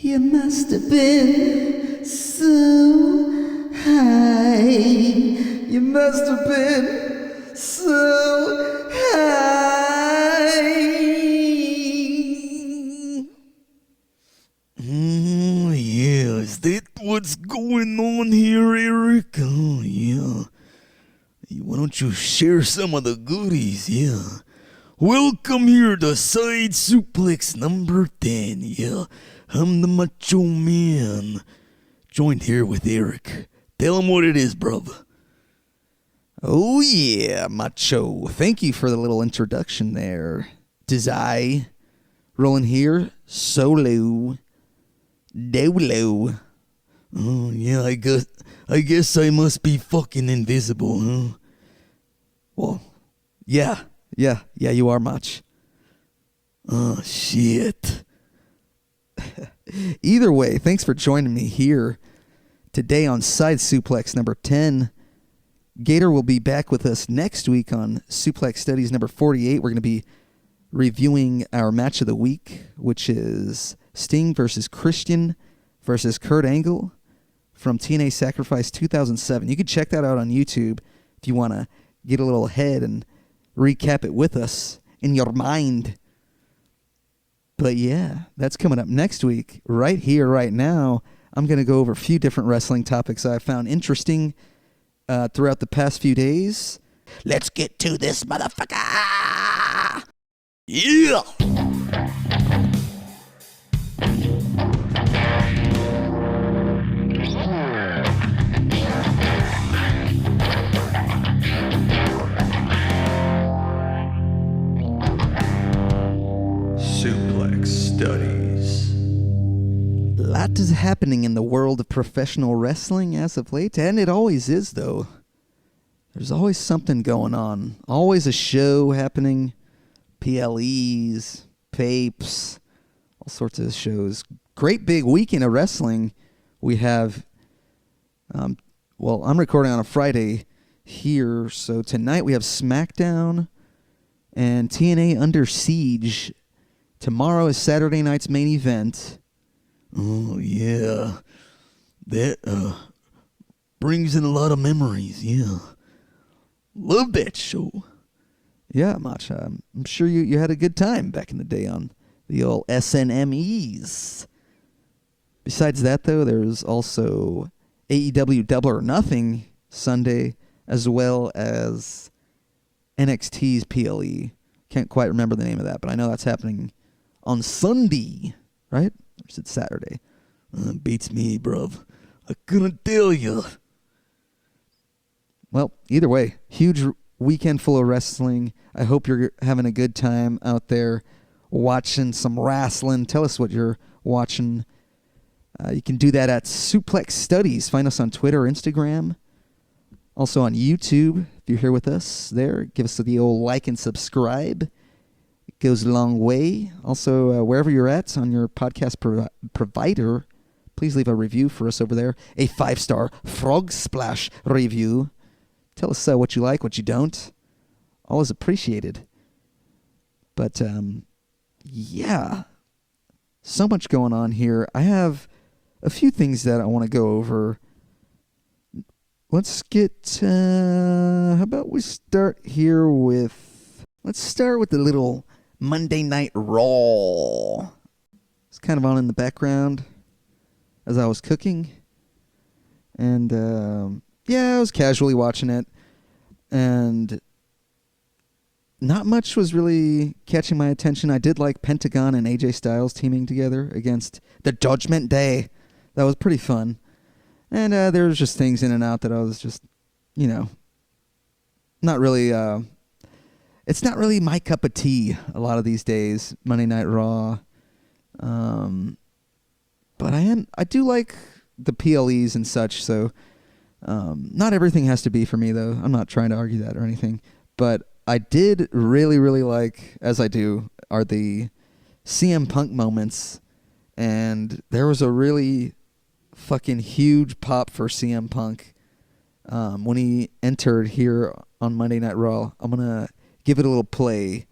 You must have been so high. You must have been so high. Yeah, is that what's going on here, Eric? Oh, yeah. Why don't you share some of the goodies, yeah? Welcome here to Side Suplex number 10, yeah. I'm the Macho Man. Joined here with Eric. Tell him what it is, bruv. Oh yeah, Macho. Thank you for the little introduction there. Desai. Rolling here, solo. Dolo. Oh, yeah, I guess I must be fucking invisible, huh? Well, yeah, you are, Mach. Oh, shit. Either way, thanks for joining me here today on Side Suplex number 10. Gator will be back with us next week on Suplex Studies number 48. We're going to be reviewing our match of the week, which is Sting versus Christian versus Kurt Angle from TNA Sacrifice 2007. You can check that out on YouTube if you want to get a little ahead and recap it with us in your mind. But yeah, that's coming up next week. Right here, right now, I'm going to go over a few different wrestling topics I found interesting throughout the past few days. Let's get to this motherfucker! Yeah! Suplex Studies. A lot is happening in the world of professional wrestling as of late, and it always is, though. There's always something going on. Always a show happening. PLEs, papes, all sorts of shows. Great big weekend of wrestling. We have, well, I'm recording on a Friday here, so tonight we have SmackDown and TNA Under Siege. Tomorrow is Saturday night's main event. Oh, yeah. That brings in a lot of memories, yeah. Love that show. Yeah, Mach, I'm sure you had a good time back in the day on the old SNMEs. Besides that, though, there's also AEW Double or Nothing Sunday, as well as NXT's PLE. Can't quite remember the name of that, but I know that's happening on Sunday, right? Or is it Saturday? Beats me, bruv. I couldn't tell you. Well, either way, huge weekend full of wrestling. I hope you're having a good time out there watching some wrestling. Tell us what you're watching. You can do that at Suplex Studies. Find us on Twitter or Instagram. Also on YouTube, if you're here with us there, give us the old like and subscribe. It goes a long way. Also, wherever you're at on your podcast provider, please leave a review for us over there. A 5-star Frog Splash review. Tell us what you like, what you don't. Always appreciated. But, yeah. So much going on here. I have a few things that I want to go over. Let's get, how about we start here with, let's start with the little Monday Night Raw. It's kind of on in the background as I was cooking. And, yeah, I was casually watching it. And not much was really catching my attention. I did like Pentagon and AJ Styles teaming together against the Judgment Day. That was pretty fun. And there was just things in and out that I was just, not really, it's not really my cup of tea a lot of these days, Monday Night Raw. But I do like the PLEs and such, so not everything has to be for me, though. I'm not trying to argue that or anything. But I did really, really like, as I do, are the CM Punk moments. And there was a really fucking huge pop for CM Punk when he entered here on Monday Night Raw. I'm going to give it a little play.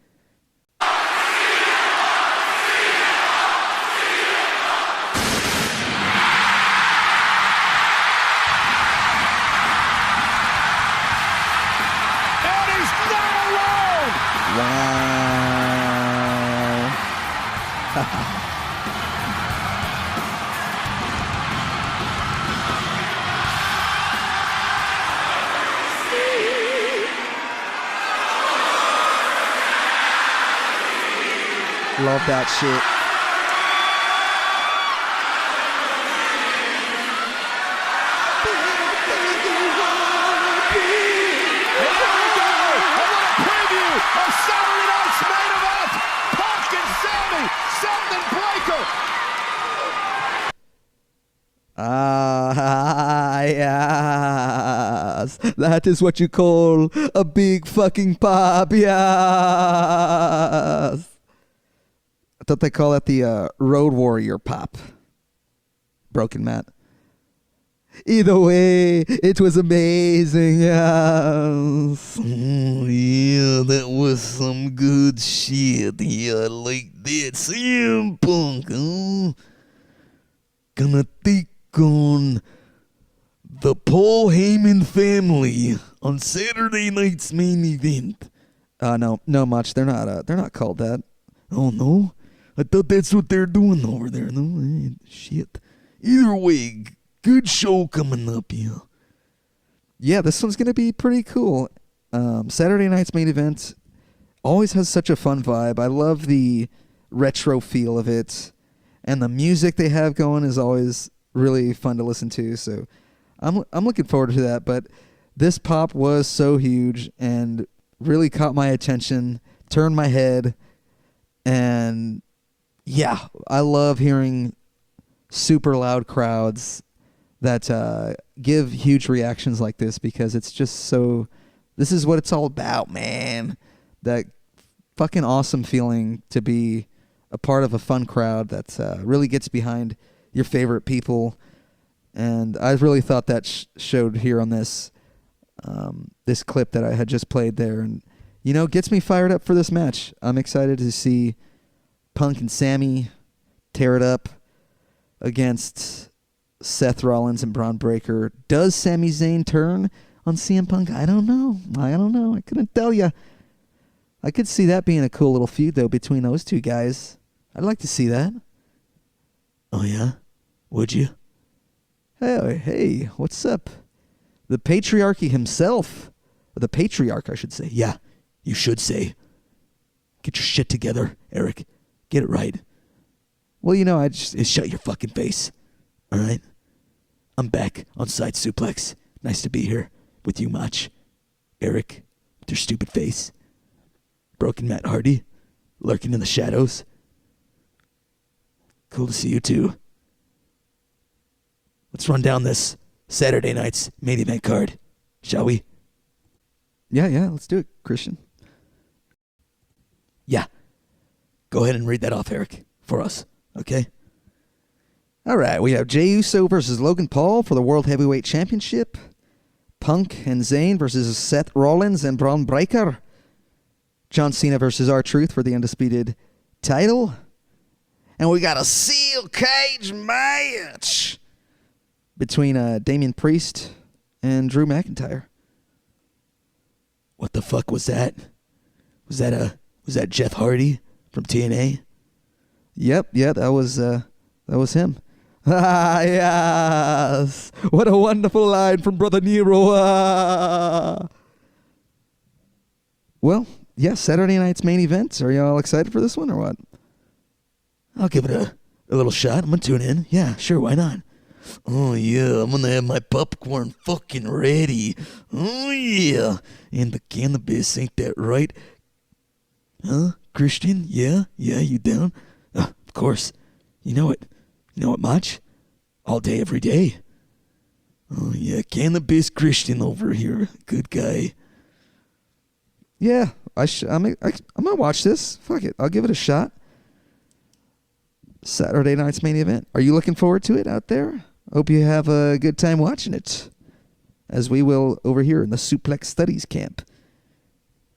Love that shit. Of Saturday night's main event, Punk and Sammy, Seth and Breaker. Ah, yes. That is what you call a big fucking pop, yes. I thought they call that the Road Warrior pop. Broken Matt. Either way, it was amazing, yes. Oh, yeah, that was some good shit. Yeah, I like that. CM Punk, huh? Gonna take on the Paul Heyman family on Saturday night's main event. No much. They're not called that. Oh, no? I thought that's what they're doing over there. No, shit. Either way, good show coming up, yeah. Yeah, this one's going to be pretty cool. Saturday night's main event always has such a fun vibe. I love the retro feel of it. And the music they have going is always really fun to listen to. So I'm looking forward to that. But this pop was so huge and really caught my attention, turned my head. And yeah, I love hearing super loud crowds that give huge reactions like this, because it's just so, this is what it's all about, man. That fucking awesome feeling to be a part of a fun crowd that really gets behind your favorite people. And I really thought that showed here on this this clip that I had just played there. And, you know, gets me fired up for this match. I'm excited to see Punk and Sammy tear it up against Seth Rollins and Braun Breaker. Does Sami Zayn turn on CM Punk? I don't know. I couldn't tell you. I could see that being a cool little feud, though, between those two guys. I'd like to see that. Oh, yeah? Would you? Hey, what's up? The patriarchy himself. Or the patriarch, I should say. Yeah, you should say. Get your shit together, Eric. Get it right. Well, you know, Shut your fucking face. All right? I'm back on Side Suplex. Nice to be here with you, Mach. Eric, with your stupid face. Broken Matt Hardy, lurking in the shadows. Cool to see you too. Let's run down this Saturday night's main event card, shall we? Yeah, let's do it, Christian. Yeah. Go ahead and read that off, Eric, for us, okay? All right, we have Jey Uso versus Logan Paul for the World Heavyweight Championship. Punk and Zayn versus Seth Rollins and Braun Breaker. John Cena versus R-Truth for the undisputed title. And we got a steel cage match between Damian Priest and Drew McIntyre. What the fuck was that? Was that Jeff Hardy from TNA? Yep, that was him. Ah, yes. What a wonderful line from Brother Nero. Well, yeah, Saturday night's main event. Are y'all excited for this one or what? I'll give it a little shot. I'm going to tune in. Yeah, sure, why not? Oh, yeah, I'm going to have my popcorn fucking ready. Oh, yeah. And the cannabis, ain't that right? Huh, Christian? Yeah, you down? Of course. You know it, Mach? All day, every day. Oh, yeah, cannabis Christian over here. Good guy. Yeah, I'm going to watch this. Fuck it. I'll give it a shot. Saturday night's main event. Are you looking forward to it out there? Hope you have a good time watching it, as we will over here in the Suplex Studies camp.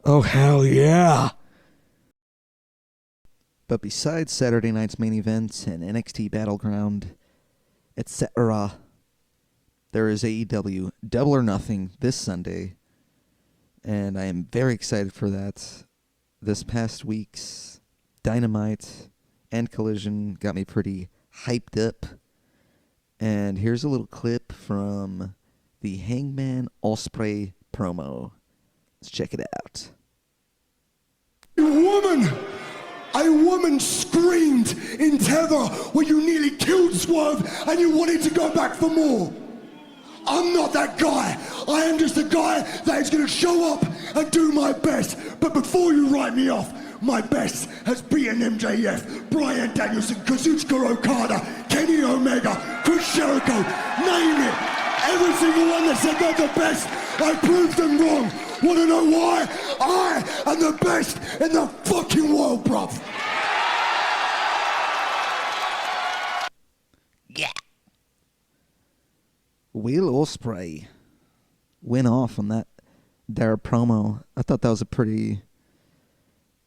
Oh, hell yeah. But besides Saturday night's main event and NXT Battleground, etc., there is AEW Double or Nothing this Sunday, and I am very excited for that. This past week's Dynamite and Collision got me pretty hyped up. And here's a little clip from the Hangman Ospreay promo. Let's check it out. You woman! A woman screamed in terror when you nearly killed Swerve and you wanted to go back for more. I'm not that guy. I am just a guy that is going to show up and do my best. But before you write me off, my best has beaten MJF, Bryan Danielson, Kazuchika Okada, Kenny Omega, Chris Jericho, name it. Every single one that said they're the best, I proved them wrong. Want to know why? I am the best in the fucking world, bruv. Yeah. Will Ospreay went off on that there promo. I thought that was a pretty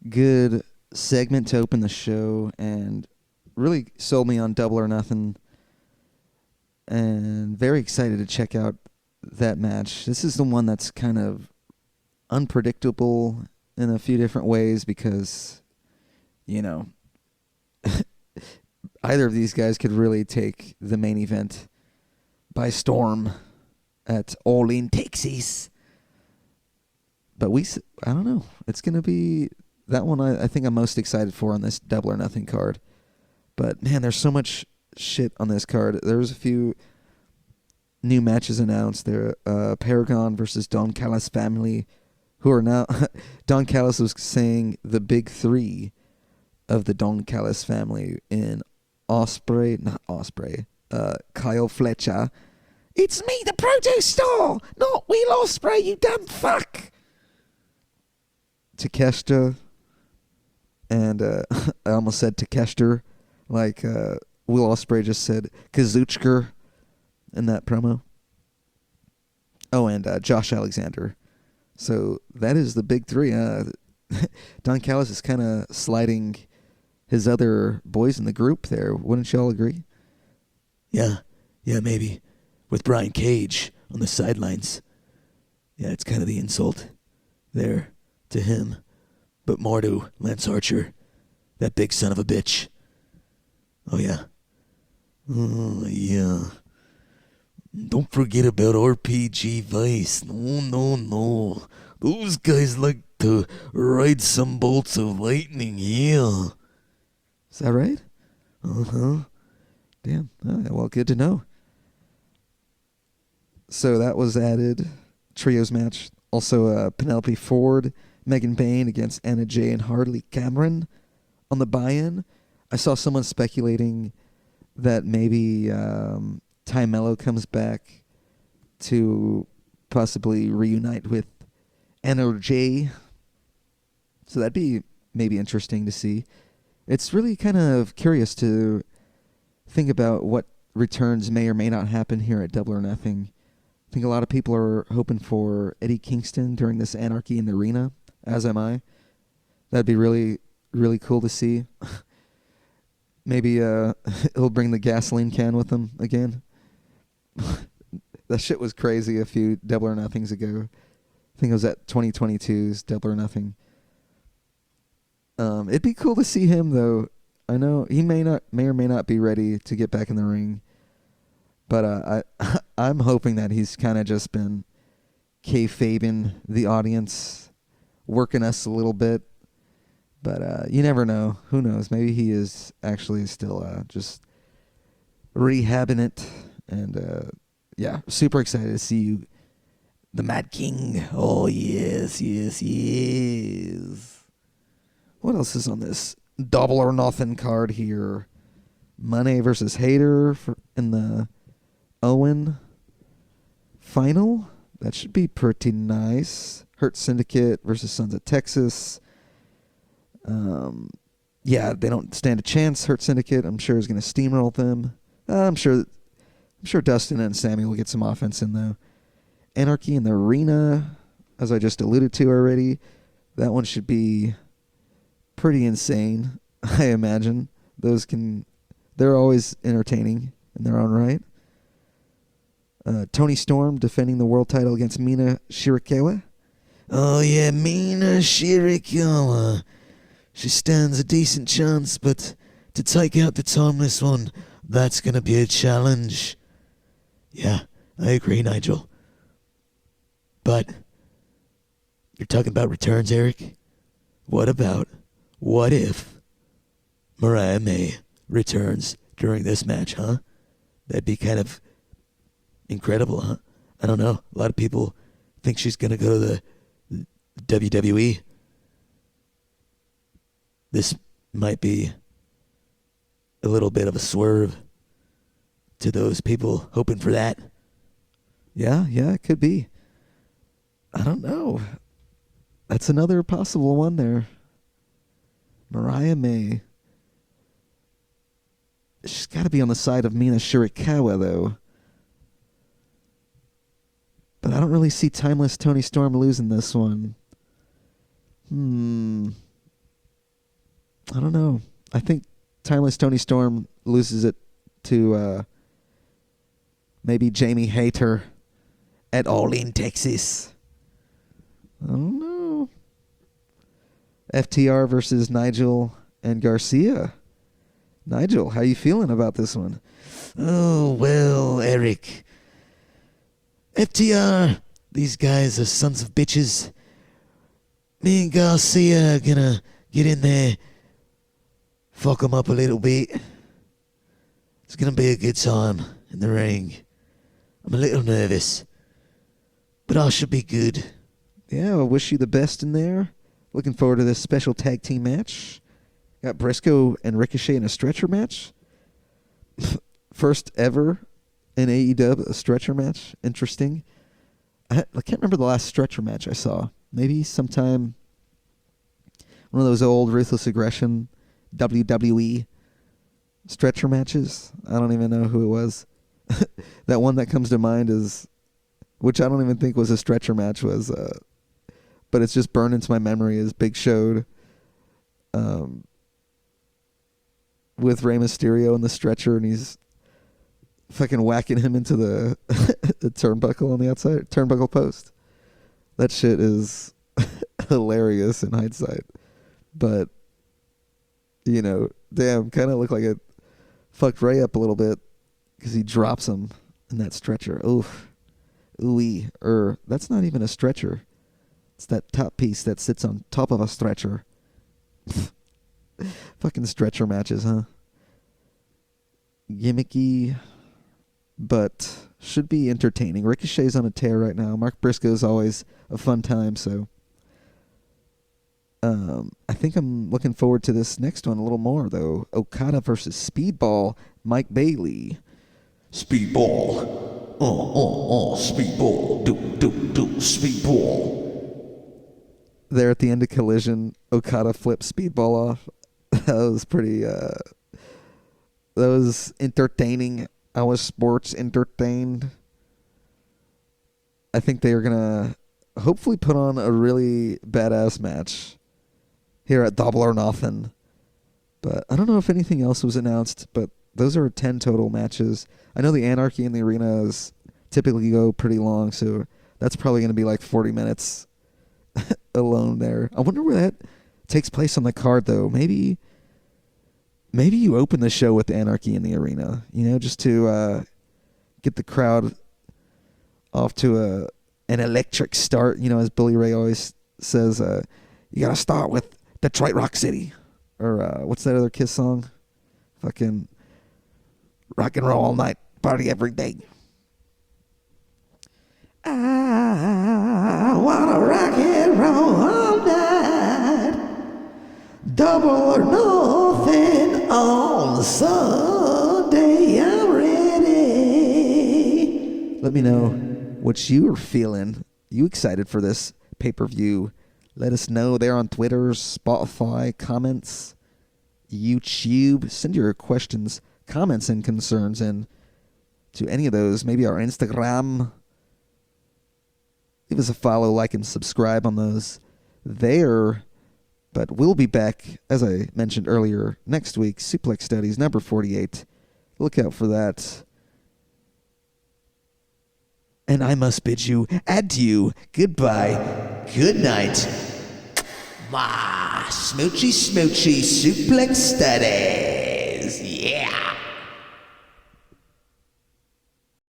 good segment to open the show and really sold me on Double or Nothing, and very excited to check out that match. This is the one that's kind of unpredictable in a few different ways because, you know, either of these guys could really take the main event by storm at All In Texas. But I don't know. It's going to be that one I think I'm most excited for on this Double or Nothing card. But, man, there's so much shit on this card. There's a few new matches announced. There, Paragon versus Don Callis family, who are now... Don Callis was saying the big three of the Don Callis family in Kyle Fletcher. It's me, the Proto Star, not Will Ospreay, you dumb fuck. Takeshita, and I almost said Takeshita, like Will Ospreay just said Kazuchika in that promo. Oh, and Josh Alexander. So that is the big three. Don Callis is kind of sliding his other boys in the group there. Wouldn't you all agree? Yeah, maybe. With Brian Cage on the sidelines. Yeah, it's kind of the insult there to him. But more to Lance Archer, that big son of a bitch. Oh, yeah. Oh, yeah. Don't forget about RPG Vice. No. Those guys like to ride some bolts of lightning, yeah. Is that right? Uh-huh. Damn. Well, good to know. So that was added. Trios match. Also, Penelope Ford, Megan Bayne against Anna Jay and Harley Cameron on the buy-in. I saw someone speculating that maybe Ty Mello comes back to possibly reunite with Anna Jay. So that'd be maybe interesting to see. It's really kind of curious to think about what returns may or may not happen here at Double or Nothing. I think a lot of people are hoping for Eddie Kingston during this Anarchy in the Arena, as am I. That'd be really, really cool to see. Maybe he'll bring the gasoline can with him again. That shit was crazy a few Double or Nothings ago. I think it was at 2022's Double or Nothing. It'd be cool to see him, though. I know he may or may not be ready to get back in the ring. But I'm hoping that he's kind of just been kayfabing the audience, working us a little bit. But you never know. Who knows? Maybe he is actually still just rehabbing it. And, yeah, super excited to see you, the Mad King. Oh, yes. What else is on this Double or Nothing card here? Money versus Hater in the Owen final. That should be pretty nice. Hurt Syndicate versus Sons of Texas. Yeah, they don't stand a chance. Hurt Syndicate, I'm sure, is going to steamroll them. I'm sure Dustin and Sammy will get some offense in, though. Anarchy in the Arena, as I just alluded to already. That one should be pretty insane, I imagine. They're always entertaining in their own right. Toni Storm defending the world title against Mina Shirakawa. Oh, yeah, Mina Shirakawa. She stands a decent chance, but to take out the Timeless One, that's going to be a challenge. Yeah, I agree, Nigel. But you're talking about returns, Eric? What if Mariah May returns during this match, huh? That'd be kind of incredible, huh? I don't know. A lot of people think she's going to go to the WWE. This might be a little bit of a swerve to those people hoping for that. Yeah, it could be. I don't know. That's another possible one there. Mariah May. She's got to be on the side of Mina Shirakawa, though. But I don't really see Timeless Tony Storm losing this one. I don't know. I think Timeless Tony Storm loses it to maybe Jamie Hayter at All In Texas. I don't know. FTR versus Nigel and Garcia. Nigel, how you feeling about this one? Oh, well, Eric. FTR, these guys are sons of bitches. Me and Garcia are gonna get in there, fuck them up a little bit. It's gonna be a good time in the ring. I'm a little nervous, but I should be good. Yeah, I wish you the best in there. Looking forward to this special tag team match. Got Briscoe and Ricochet in a stretcher match. First ever in AEW, a stretcher match. Interesting. I can't remember the last stretcher match I saw. Maybe sometime one of those old Ruthless Aggression WWE stretcher matches. I don't even know who it was. That one that comes to mind is, which I don't even think was a stretcher match, was, but it's just burned into my memory, is Big Show with Rey Mysterio in the stretcher, and he's fucking whacking him into the turnbuckle on the outside, turnbuckle post. That shit is hilarious in hindsight. But, you know, damn, kind of looked like it fucked Ray up a little bit because he drops him in that stretcher. Oof. Ooh-wee. That's not even a stretcher. It's that top piece that sits on top of a stretcher. Fucking stretcher matches, huh? Gimmicky, but should be entertaining. Ricochet's on a tear right now. Mark Briscoe's always a fun time, so I think I'm looking forward to this next one a little more, though. Okada versus Speedball Mike Bailey. Speedball. Speedball. Do, Speedball. There at the end of Collision, Okada flipped Speedball off. That was pretty, that was entertaining. I was sports entertained. I think they are going to hopefully put on a really badass match here at Double or Nothing. But I don't know if anything else was announced, but those are 10 total matches. I know the Anarchy in the Arenas typically go pretty long, so that's probably going to be like 40 minutes alone there. I wonder where that takes place on the card, though. Maybe you open the show with Anarchy in the Arena, you know, just to get the crowd off to an electric start. You know, as Billy Ray always says, you got to start with Detroit Rock City. Or what's that other Kiss song? Fucking rock and roll all night, party every day. I wanna rock and roll all night, double or nothing on Sunday. I'm ready. Let me know what you are feeling. You excited for this pay-per-view? Let us know there on Twitter, Spotify, comments, YouTube. Send your questions, comments, and concerns in to any of those. Maybe our Instagram. Give us a follow, like, and subscribe on those there. But we'll be back, as I mentioned earlier, next week. Suplex Studies, number 48. Look out for that. And I must bid you adieu, goodbye, good night. Smoochy, Suplex Studies. Yeah.